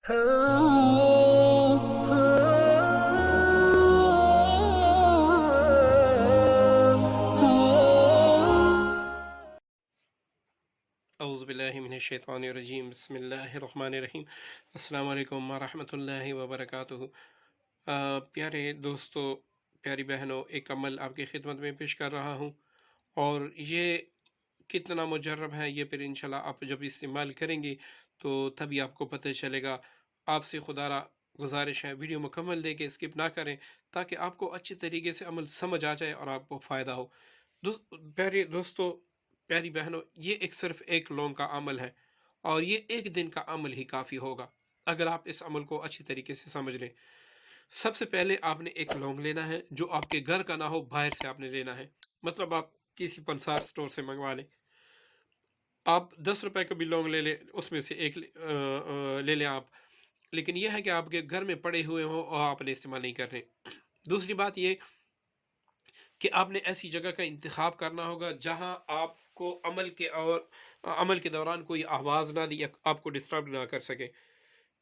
اعوذ باللہ من الشیطان الرجیم بسم اللہ الرحمن الرحیم السلام علیکم ورحمۃ اللہ وبرکاتہ۔ پیارے دوستو، پیاری بہنوں، ایک عمل آپ کی خدمت میں پیش کر رہا ہوں، اور یہ کتنا مجرب ہے یہ پھر انشاءاللہ آپ جب استعمال کریں گے تو تبھی آپ کو پتہ چلے گا۔ آپ سے خدا را گزارش ہے ویڈیو مکمل دے کے اسکپ نہ کریں تاکہ آپ کو اچھی طریقے سے عمل سمجھ آ جائے اور آپ کو فائدہ ہو۔ پیارے دوستو، پیاری بہنوں، یہ صرف ایک لونگ کا عمل ہے، اور یہ ایک دن کا عمل ہی کافی ہوگا اگر آپ اس عمل کو اچھی طریقے سے سمجھ لیں۔ سب سے پہلے آپ نے ایک لونگ لینا ہے جو آپ کے گھر کا نہ ہو، باہر سے آپ نے لینا ہے، مطلب آپ کسی پنسار سٹور سے منگوا لیں۔ آپ 10 روپے کا بھی لونگ لے لیں، اس میں سے ایک لے لیں آپ، لیکن یہ ہے کہ آپ کے گھر میں پڑے ہوئے ہوں اور آپ نے استعمال نہیں کر رہے۔ دوسری بات یہ کہ آپ نے ایسی جگہ کا انتخاب کرنا ہوگا جہاں آپ کو عمل کے دوران کوئی آواز نہ دی، آپ کو ڈسٹرب نہ کر سکے،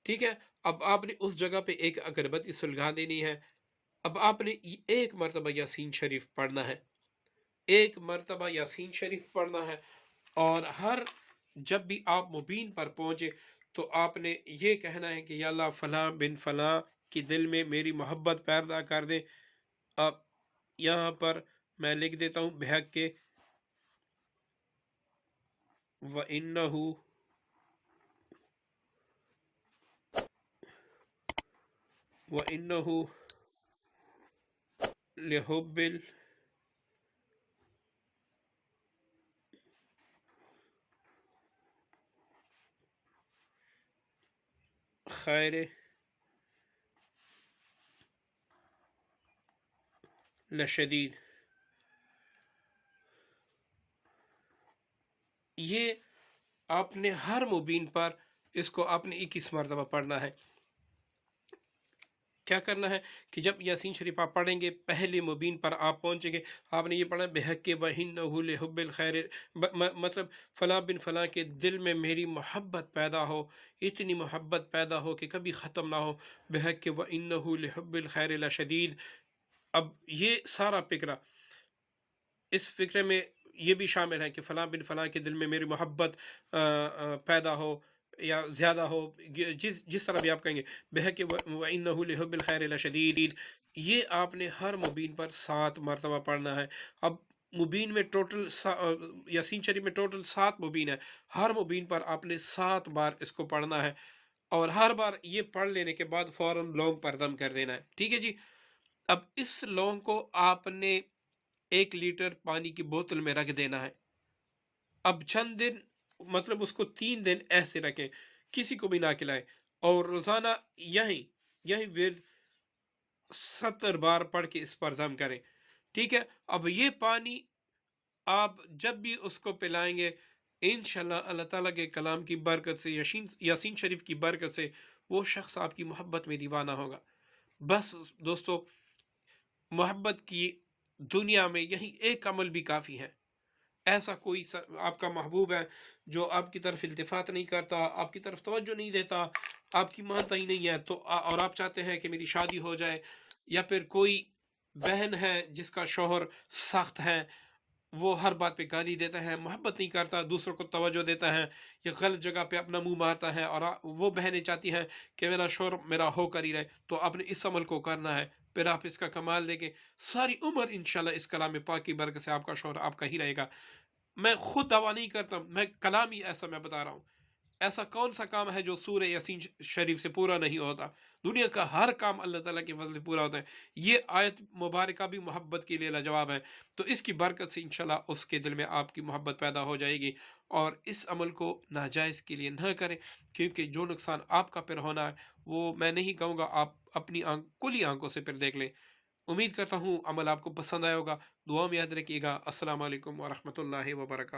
ٹھیک ہے۔ اب آپ نے اس جگہ پہ ایک اگربتی سلگا دینی ہے۔ اب آپ نے ایک مرتبہ یاسین شریف پڑھنا ہے، ایک مرتبہ یاسین شریف پڑھنا ہے، اور جب بھی آپ مبین پر پہنچے تو آپ نے یہ کہنا ہے کہ یا اللہ فلاں بن فلاں کی دل میں میری محبت پیدا کر دے۔ اب یہاں پر میں لکھ دیتا ہوں بحق کے وَإِنَّهُ لِحُبِّ الخیر لشدید۔ یہ آپ نے ہر مبین پر اس کو آپ نے 21 مرتبہ پڑھنا ہے۔ کیا کرنا ہے کہ جب یاسین شریف آپ پڑھیں گے، پہلے مبین پر آپ پہنچیں گے، آپ نے یہ پڑھنا بحق وَإِنَّهُ لِحُبِّ الْخَيْرِ، مطلب فلاں بن فلاں کے دل میں میری محبت پیدا ہو، اتنی محبت پیدا ہو کہ کبھی ختم نہ ہو، بحق وَإِنَّهُ لِحُبِّ الْخَيْرِ لَشَدِيد۔ اب یہ سارا فکرہ، اس فکرے میں یہ بھی شامل ہے کہ فلاں بن فلاں کے دل میں میری محبت پیدا ہو یا زیادہ ہو، جس طرح بھی آپ کہیں گے، بحق وَإِنَّهُ لِحُبِّ الْخَيْرِ لَشَدِيد، یہ آپ نے ہر مبین پر 7 مرتبہ پڑھنا ہے۔ اب مبین میں ٹوٹل یاسین شریف میں ٹوٹل 7 مبین ہے، ہر مبین پر آپ نے 7 بار اس کو پڑھنا ہے، اور ہر بار یہ پڑھ لینے کے بعد فوراً لونگ پر دم کر دینا ہے، ٹھیک ہے جی۔ اب اس لونگ کو آپ نے 1 لیٹر پانی کی بوتل میں رکھ دینا ہے۔ اب چند دن، مطلب اس کو 3 دن ایسے رکھیں، کسی کو بھی نہ کھلائیں، اور روزانہ یہی ورد 70 بار پڑھ کے اس پر دم کریں، ٹھیک ہے۔ اب یہ پانی آپ جب بھی اس کو پلائیں گے، انشاءاللہ اللہ تعالیٰ کے کلام کی برکت سے، یاسین شریف کی برکت سے، وہ شخص آپ کی محبت میں دیوانہ ہوگا۔ بس دوستو، محبت کی دنیا میں یہی ایک عمل بھی کافی ہے۔ ایسا کوئی آپ کا محبوب ہے جو آپ کی طرف التفات نہیں کرتا، آپ کی طرف توجہ نہیں دیتا، آپ کی مانتا ہی نہیں ہے، تو اور آپ چاہتے ہیں کہ میری شادی ہو جائے، یا پھر کوئی بہن ہے جس کا شوہر سخت ہے، وہ ہر بات پہ گالی دیتا ہے، محبت نہیں کرتا، دوسروں کو توجہ دیتا ہے، یا غلط جگہ پہ اپنا منہ مارتا ہے، اور وہ بہنیں چاہتی ہیں کہ میرا شوہر میرا ہو کر ہی رہے، تو آپ نے اس عمل کو کرنا ہے، پھر آپ اس کا کمال دیں گے، ساری عمر انشاءاللہ اس کلام پاک کی برکت سے آپ کا شوہر آپ کا ہی رہے گا۔ میں خود دعویٰ نہیں کرتا، میں کلام ہی ایسا میں بتا رہا ہوں۔ ایسا کون سا کام ہے جو سورہ یاسین شریف سے پورا نہیں ہوتا؟ دنیا کا ہر کام اللہ تعالیٰ کے فضل سے پورا ہوتا ہے۔ یہ آیت مبارکہ بھی محبت کے لیے لاجواب ہے، تو اس کی برکت سے انشاءاللہ اس کے دل میں آپ کی محبت پیدا ہو جائے گی، اور اس عمل کو ناجائز کے لیے نہ کریں، کیونکہ جو نقصان آپ کا پھر ہونا ہے وہ میں نہیں کہوں گا، آپ اپنی کلی آنکھوں سے پھر دیکھ لیں۔ امید کرتا ہوں عمل آپ کو پسند آئے ہوگا، دعا میں یاد رکھیے گا۔ السلام علیکم ورحمۃ اللہ وبرکاتہ۔